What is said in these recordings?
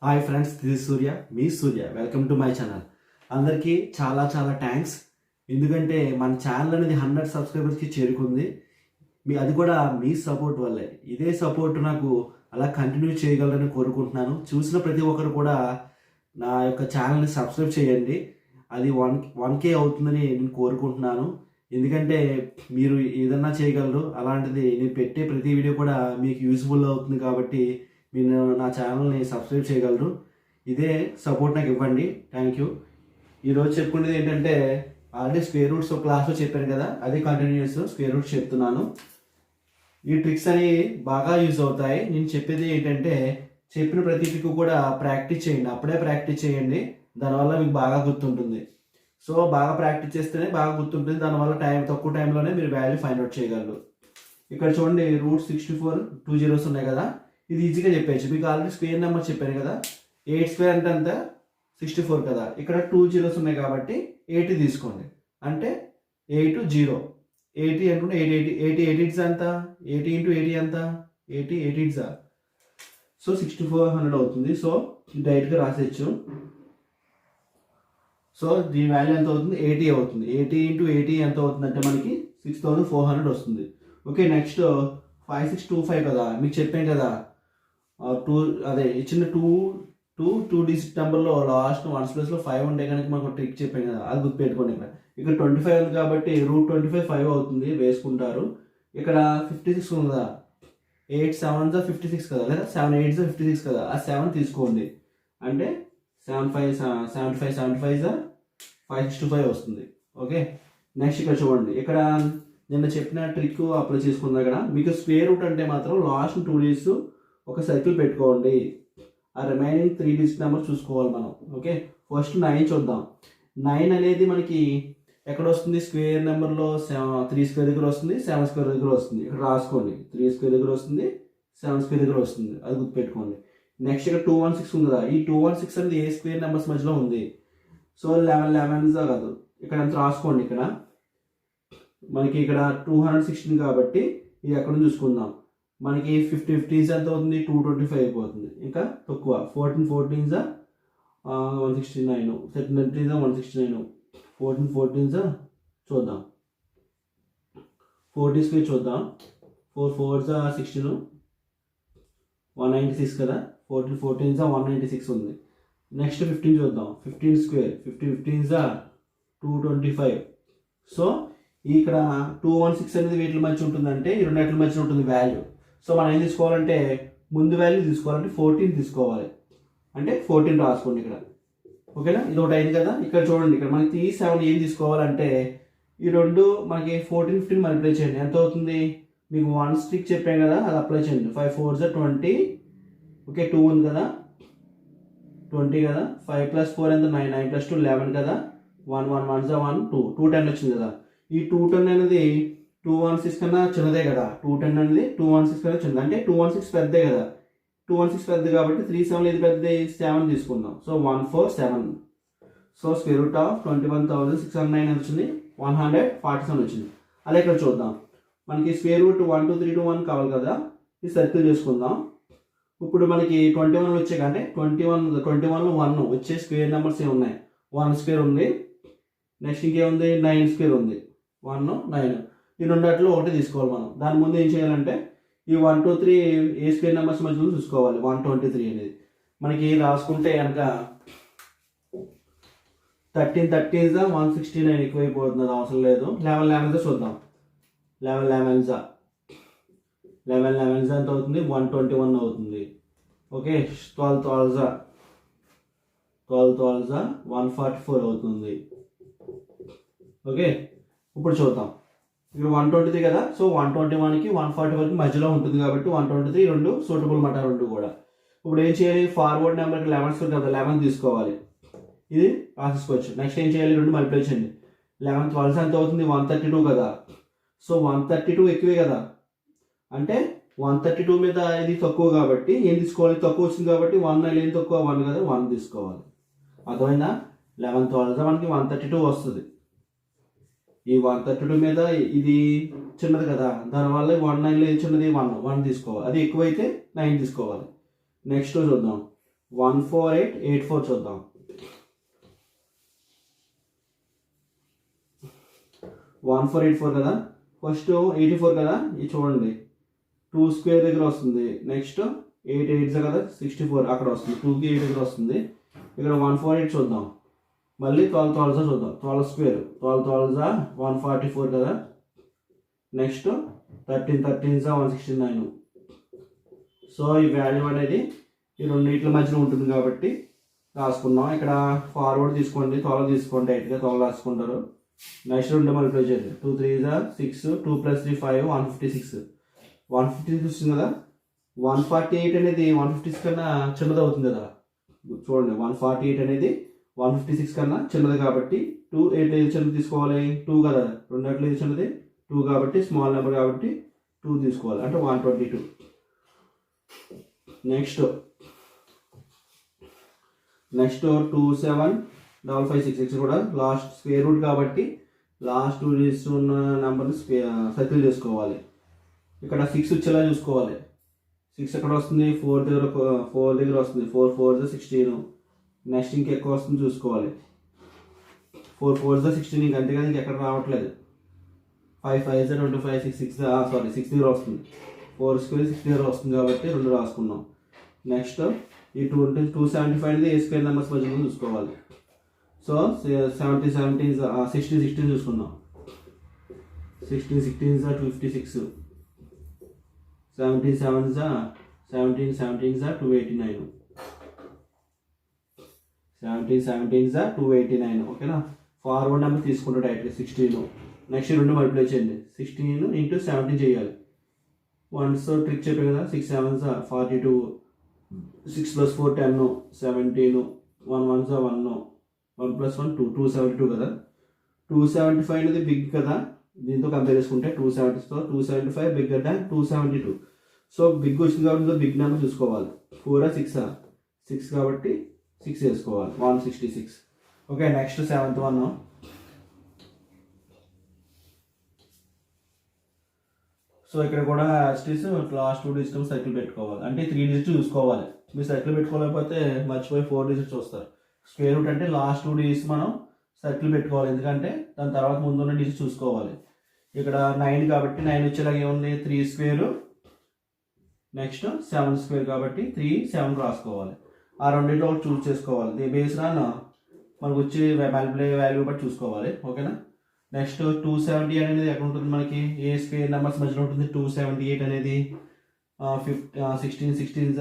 Hi friends, this is Surya, me Surya. Welcome to my channel. అందరికీ చాలా చాలా thanks. ఎందుకంటే మన ఛానల్ అనేది 100 సబ్స్క్రైబర్స్కి చేరుకుంది. అది కూడా మీ సపోర్ట్ వల్లే. ఇదే సపోర్ట్ నాకు అలా కంటిన్యూ చేయగలరని కోరుకుంటున్నాను. చూసిన ప్రతి ఒక్కరు కూడా నా యొక్క ఛానల్ని సబ్స్క్రైబ్ చేయండి. అది 1K అవుతుందని నేను కోరుకుంటున్నాను. ఎందుకంటే మీరు ఏదన్నా చేయగలరు. అలాంటిది నేను పెట్టే ప్రతి వీడియో కూడా మీకు యూస్ఫుల్ అవుతుంది కాబట్టి మీరు నా ఛానల్ని సబ్స్క్రైబ్ చేయగలరు. ఇదే సపోర్ట్ నాకు ఇవ్వండి. Thank you. ఈరోజు చెప్పుకునేది ఏంటంటే, ఆల్రెడీ స్క్వేర్ రూట్స్ ఒక క్లాస్లో చెప్పాను కదా, అదే కంటిన్యూస్ స్క్వేర్ రూట్స్ చెప్తున్నాను. ఈ ట్రిక్స్ అనేవి బాగా యూజ్ అవుతాయి. నేను చెప్పేది ఏంటంటే, చెప్పిన ప్రతి ట్రిక్ కూడా ప్రాక్టీస్ చేయండి. అప్పుడే ప్రాక్టీస్ చేయండి, దానివల్ల మీకు బాగా గుర్తుంటుంది. సో బాగా ప్రాక్టీస్ చేస్తేనే బాగా గుర్తుంటుంది. దానివల్ల తక్కువ టైంలోనే మీరు వాల్యూ ఫైండ్ అవుట్ చేయగలరు. ఇక్కడ చూడండి, రూట్ 64 2 zeros ఉన్నాయి కదా, ఇది ఈజీగా చెప్పేయచ్చు. మీకు ఆల్రెడీ స్క్వేర్ నెంబర్ చెప్పాను కదా, 8 స్క్వేర్ అంటే అంత 64 కదా. ఇక్కడ 2 zeros ఉన్నాయి కాబట్టి 80 తీసుకోండి. అంటే 8 0 80 అనుకుంటే 80 8 ఎంత, 80 ఇంటూ 80 ఎంత, 80 8 సో 6400 అవుతుంది. సో డైరెక్ట్గా రాసేయచ్చు. సో దీని వాల్యూ ఎంత అవుతుంది, 80 అవుతుంది. 80 ఇంటూ 80 ఎంత అవుతుందంటే మనకి 6400 వస్తుంది. ఓకే, నెక్స్ట్ 5625 కదా, మీకు చెప్పాను కదా, అదే ఇచ్చిన టూ డిజిట్ నెంబర్లో లాస్ట్ వన్స్ ప్లేస్లో 5 ఉంటే కనుక మనకు ట్రిక్ చెప్పాను కదా, అది గుర్తుపెట్టుకోండి. ఇక్కడ 25 ఉంది కాబట్టి రూట్ 25 5 అవుతుంది, వేసుకుంటారు. ఇక్కడ 56 ఉంది కదా, 8 7 56 కదా, లేదా 7 8 56 కదా, ఆ 7 తీసుకోండి. అంటే 75 565 వస్తుంది. ఓకే, నెక్స్ట్ ఇక్కడ చూడండి, ఇక్కడ నిన్న చెప్పిన ట్రిక్ అప్లై చేసుకుందా ఇక్కడ. మీకు స్క్వేర్ రూట్ అంటే మాత్రం లాస్ట్ 2 digits ఒక సర్కిల్ పెట్టుకోండి. ఆ రిమైనింగ్ 3 digit నెంబర్ చూసుకోవాలి మనం. ఓకే, ఫస్ట్ 9 చూద్దాం. 9 అనేది మనకి ఎక్కడ వస్తుంది, స్క్వేర్ నెంబర్లో 3 స్క్వేర్ దగ్గర వస్తుంది, 7 స్క్వేర్ దగ్గర వస్తుంది. ఇక్కడ రాసుకోండి, 3 స్క్వేర్ దగ్గర వస్తుంది, 7 స్క్వేర్ దగ్గర వస్తుంది, అది గుర్తుపెట్టుకోండి. నెక్స్ట్ ఇక్కడ 216 ఉంది కదా, ఈ 216 అనేది ఏ స్క్వేర్ నెంబర్స్ మధ్యలో ఉంది. సో 11 కాదు, ఇక్కడ ఎంత రాసుకోండి. ఇక్కడ మనకి ఇక్కడ 216 కాబట్టి ఇది ఎక్కడ చూసుకుందాం. మనకి 50 15 ఎంత అవుతుంది, 225 అయిపోతుంది. ఇంకా తక్కువ 14 14 169, 13 169, 14 14 చూద్దాం. 40 స్క్వేర్ చూద్దాం. 4 4 16 196 కదా, 14 14 196 ఉంది. నెక్స్ట్ 15 చూద్దాం. 15 స్క్వేర్ 50 15 225. సో ఇక్కడ 216 అనేది వీటి మధ్య ఉంటుందంటే ఈ రెండింటి మధ్య ఉంటుంది వాల్యూ. సో మనం ఏం తీసుకోవాలంటే, ముందు వాల్యూ తీసుకోవాలంటే 14 తీసుకోవాలి. అంటే 14 రాసుకోండి ఇక్కడ. ఓకేనా, ఇది ఒకటి అయింది కదా. ఇక్కడ చూడండి, ఇక్కడ మనకి 7 ఏం తీసుకోవాలంటే, ఈ రెండు మనకి 14 15 మల్టిప్లై చేయండి. ఎంత అవుతుంది, మీకు 1 స్టిక్ చెప్పాను కదా, అది అప్లై చేయండి. 5 4 20. ఓకే, 2 ఉంది కదా, 20 కదా. 5 + 4 ఎంత, 9 9 + 2 11 కదా. 1 1 1 1 2 210 వచ్చింది కదా. ఈ 210 అనేది 216 కన్నా చిన్నదే కదా. 210 అనేది 216 కన్నా చిన్నది, అంటే 216 పెద్దదే కదా. 216 పెద్దది కాబట్టి 3 7 ఇది పెద్దది, 7 తీసుకుందాం. So 147. So square root of 21,609 వచ్చింది, 147 వచ్చింది. అలా ఇక్కడ చూద్దాం, మనకి స్క్వేర్ రూట్ 1 2 3 2 1 కావాలి కదా, ఈ సర్కిల్ చేసుకుందాం. ఇప్పుడు మనకి 21 వచ్చాయి అంటే 21లో 1 వచ్చే స్క్వేర్ నెంబర్స్ ఏమి ఉన్నాయి, 1 స్క్వేర్ ఉంది. నెక్స్ట్ ఇంకేముంది, 9 స్క్వేర్ ఉంది. 1 9, ఈ రెండాట్లో ఒకటి తీసుకోవాలి మనం. దాని ముందు ఏం చేయాలంటే, ఈ 1 2 3 ఏ స్క్వేర్ నెంబర్స్ మధ్యలో చూసుకోవాలి. 123 అనేది మనకి రాసుకుంటే కనుక 13 13 169 ఎక్కువైపోతుంది, అది అవసరం లేదు. 11 11 చూద్దాం. 11 11 ఎంత అవుతుంది, 121 అవుతుంది. ఓకే, 12 12 144 అవుతుంది. ఓకే, ఇప్పుడు చూద్దాం. ఇక్కడ 123 కదా, సో 121కి 140 వరకు మధ్యలో ఉంటుంది కాబట్టి 123 రెండు సూటబుల్ మాట, రెండు కూడా. ఇప్పుడు ఏం చేయాలి, ఫార్వర్డ్ నెంబర్కి 11 స్క్వేర్ కదా, 11 తీసుకోవాలి. ఇది రాసేసుకోవచ్చు. నెక్స్ట్ ఏం చేయాలి, రెండు మల్టిప్లై చేయండి. 11 12 ఎంత అవుతుంది, 132 కదా. సో 132 ఎక్కువే కదా, అంటే 132 మీద ఇది తక్కువ కాబట్టి ఏం తీసుకోవాలి, తక్కువ వచ్చింది కాబట్టి 1 ఏం తక్కువ, 1 కదా, 1 తీసుకోవాలి. అర్థమైందా. 11 12 మనకి 132 వస్తుంది. ఈ 132 మీద ఇది చిన్నది కదా, దానివల్ల 19లో చిన్నది 1 తీసుకోవాలి. అది ఎక్కువైతే 9 తీసుకోవాలి. నెక్స్ట్ చూద్దాం. 14884 చూద్దాం. 1484 కదా, ఫస్ట్ 84 కదా, ఇది చూడండి 2 స్క్వేర్ దగ్గర వస్తుంది. నెక్స్ట్ 8 8 కదా 64 అక్కడ వస్తుంది, 2కి 8 దగ్గర వస్తుంది. ఇక్కడ 148 చూద్దాం. మళ్ళీ 12 12 చూద్దాం. 12 స్క్వేర్ 12 12 144 కదా. నెక్స్ట్ 13 13 169. సో ఈ వాల్యూ అనేది ఈ రెండింటి మధ్యన ఉంటుంది కాబట్టి రాసుకున్నాం. ఇక్కడ ఫార్వర్డ్ తీసుకోండి, 12 తీసుకోండి, డైరెక్ట్గా 12 రాసుకుంటారు. నెక్స్ట్ 2 మల్టిప్లై చేయండి. 2 3 6, 2 + 3 5, 156. 156 వస్తుంది కదా. 148 అనేది 156 కన్నా చిన్నది అవుతుంది కదా. చూడండి 148 అనేది 156 కన్నా చిన్నది కాబట్టి 2 8 ఏది చిన్నది తీసుకోవాలి, 2 కదా. 2 8 ఏది చిన్నది 2 కాబట్టి స్మాల్ నెంబర్ కాబట్టి 2 తీసుకోవాలి, అంటే 122. నెక్స్ట్ 27556 కూడా లాస్ట్ స్క్వేర్ రూట్ కాబట్టి లాస్ట్ 2 డిజిట్స్ ఉన్న నెంబర్ని సర్కిల్ చేసుకోవాలి. ఇక్కడ 6 వచ్చేలా చూసుకోవాలి. 6 ఎక్కడ వస్తుంది, 4 దగ్గర వస్తుంది. 4 4 16. నెక్స్ట్ ఇంకెక్కువ వస్తుంది చూసుకోవాలి. 4 4 16 ఇంక అంతేగాని ఇంకెక్కడ రావట్లేదు. 5 5 25, 6 6 6 దగ్గర వస్తుంది. 4 స్క్వేర్ 6 దగ్గర వస్తుంది కాబట్టి 2 రాసుకున్నాం. నెక్స్ట్ ఈ 275 అనేది ఏ స్క్వేర్ నెంబర్స్ మధ్యలో చూసుకోవాలి. సో 70 17 16 16 చూసుకుందాం. 16 16 256. 17 7 17 17 289. 17 17 289. ఓకేనా. ఫార్వర్డ్ నెంబర్ తీసుకుంటాడు డైరెక్ట్గా 16. నెక్స్ట్ 2 మల్టిప్లై చేయండి. 16 × 17 చేయాలి. 1 ట్రిక్ చెప్పాను కదా. 6 7 42. 6 + 4 10, 17. 1 1 1, 1 + 1 2, 272 కదా. 275 అనేది బిగ్ కదా, దీంతో కంపేర్ చేసుకుంటే 275 బిగ్గర్ దాన్ 272. సో బిగ్ వచ్చింది కాబట్టి బిగ్ నెంబర్ చూసుకోవాలి. 4 6 6 కాబట్టి 6 వేసుకోవాలి. 166. Okay. Next 7th one. So ఇక్కడ కూడా యాస్టీస్ లాస్ట్ 2 డిజిట్స్ సర్కిల్ పెట్టుకోవాలి, అంటే 3 డిజిట్స్ చూసుకోవాలి. మీరు సర్కిల్ పెట్టుకోలేకపోతే మర్చిపోయి 4 డిజిట్స్ వస్తారు. స్క్వేర్ రూట్ అంటే లాస్ట్ 2 డిజిట్స్ మనం సర్కిల్ పెట్టుకోవాలి, ఎందుకంటే దాని తర్వాత ముందున్న డిజిట్స్ చూసుకోవాలి. ఇక్కడ 9 కాబట్టి 9 వచ్చేలాగా ఏముంది, 3 స్క్వేర్. నెక్స్ట్ 7 స్క్వేర్ కాబట్టి 3 7 రాసుకోవాలి. ఆ రెండింటిలో ఒకటి చూస్ చేసుకోవాలి. బేస్ రాను మనకు వచ్చి మల్టిప్లై వాల్యూ బట్టి చూసుకోవాలి. ఓకేనా. నెక్స్ట్ 270 అనేది ఎక్కడ ఉంటుంది మనకి, ఏ స్క్వేర్ నెంబర్స్ మధ్యలో ఉంటుంది. 278 అనేది 16 16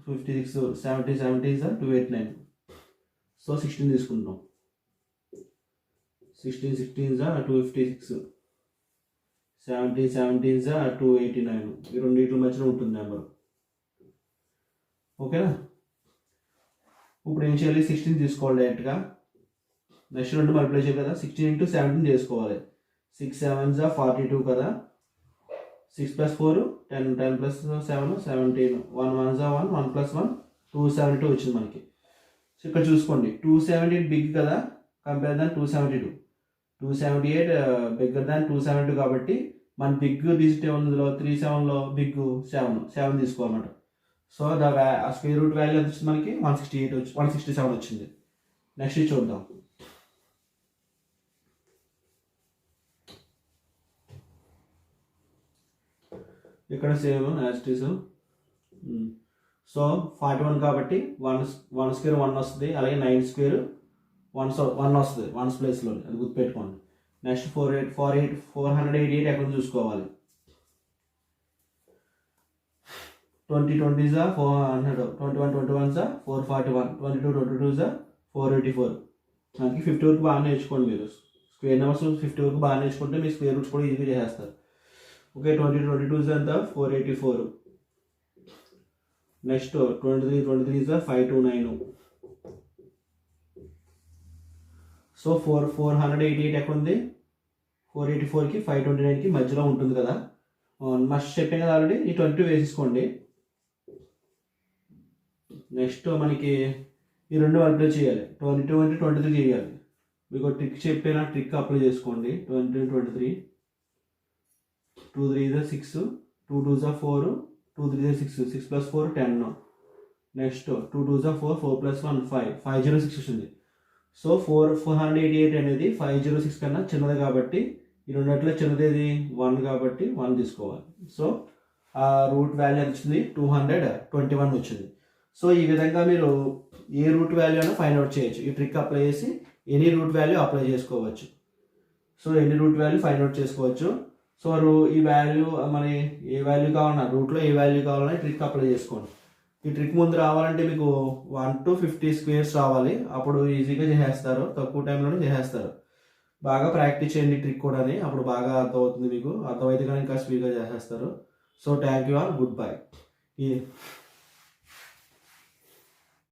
56, 17 17 289. సో 16 తీసుకుంటాం. 16 16 256, 17 17 289. ఈ రెండింటి మధ్యలో ఉంటుంది నెంబర్. ఓకేనా. ఇప్పుడు ఏం చేయాలి, 16 తీసుకోవాలి డైరెక్ట్గా. నెక్స్ట్ 2 మల్టిప్లై చేయాలి కదా. 16 × 17 చేసుకోవాలి. 6 7 42 కదా. 6 + 4 10, 10 + 7 17. 1 1 1, 1 + 1 272 వచ్చింది మనకి. సో ఇక్కడ చూసుకోండి 278 బిగ్ కదా, కంపేర్ దాన్ 272. 278 బిగ్గర్ దాన్ 272 కాబట్టి మన బిగ్ డిజిట్ ఏముంది, 37లో బిగ్ 7 తీసుకోవాలన్నమాట. సో ఆ స్క్వేర్ రూట్ వాల్యూ ఎంత వచ్చింది మనకి, 167 వచ్చింది. నెక్స్ట్ చూద్దాం. ఇక్కడ సేమ్ యాస్టీస్. సో 41 కాబట్టి 1 స్క్వేర్ 1 వస్తుంది. అలాగే 9 స్క్వేర్ 1 వస్తుంది 1 ప్లేస్లో, అది గుర్తుపెట్టుకోండి. నెక్స్ట్ 488 ఎక్కడ చూసుకోవాలి. 20 20 400, 21 21 441, 22 22 484. మనకి 50 వరకు బాగా నేర్చుకోండి మీరు. స్క్వేర్ నెంబర్స్ 50 వరకు బాగా నేర్చుకుంటే మీ స్క్వేర్ రూట్స్ కూడా ఈజీగా చేస్తారు. ఓకే. 20 22 ఎంత 484. నెక్స్ట్ 23 23 529. సో 488 ఎక్కడ ఉంది, 484కి 529కి మధ్యలో ఉంటుంది కదా. మస్ట్ చెప్పాను కదా ఆల్రెడీ. ఈ 20 వేసేసుకోండి. నెక్స్ట్ మనకి ఈ 2 మల్టిప్లై చేయాలి. 22 × 23 చేయాలి. మీకు ట్రిక్ చెప్పిన ట్రిక్ అప్లై చేసుకోండి. 20 23, 2 3 6, 2 2 4, 2 3 6, 6 + 4 10. నెక్స్ట్ 2 2 4 4 + 1 5 506 వచ్చింది. సో 488 అనేది 506 కన్నా చిన్నది కాబట్టి ఈ రెండిట్లో చిన్నది ఏది 1 కాబట్టి 1 తీసుకోవాలి. సో ఆ రూట్ వాల్యూ వచ్చింది 221 వచ్చింది. సో ఈ విధంగా మీరు ఏ రూట్ వాల్యూ అయినా ఫైండ్ అవుట్ చేయొచ్చు. ఈ ట్రిక్ అప్లై చేసి ఎనీ రూట్ వాల్యూ అప్లై చేసుకోవచ్చు. సో ఎన్ని రూట్ వాల్యూ ఫైండ్ అవుట్ చేసుకోవచ్చు. సో ఈ వాల్యూ మరి ఏ వాల్యూ కావాలన్నా రూట్లో ఏ వాల్యూ కావాలన్నా ఈ ట్రిక్ అప్లై చేసుకోండి. ఈ ట్రిక్ ముందు రావాలంటే మీకు 1 to 50 స్క్వేర్స్ రావాలి. అప్పుడు ఈజీగా చేసేస్తారు, తక్కువ టైంలోనే చేసేస్తారు. బాగా ప్రాక్టీస్ చేయండి ట్రిక్ కూడా, అప్పుడు బాగా అర్థమవుతుంది మీకు. అర్థమైతే కానీ ఇంకా స్పీడ్గా చేసేస్తారు. So thank you all, good bye.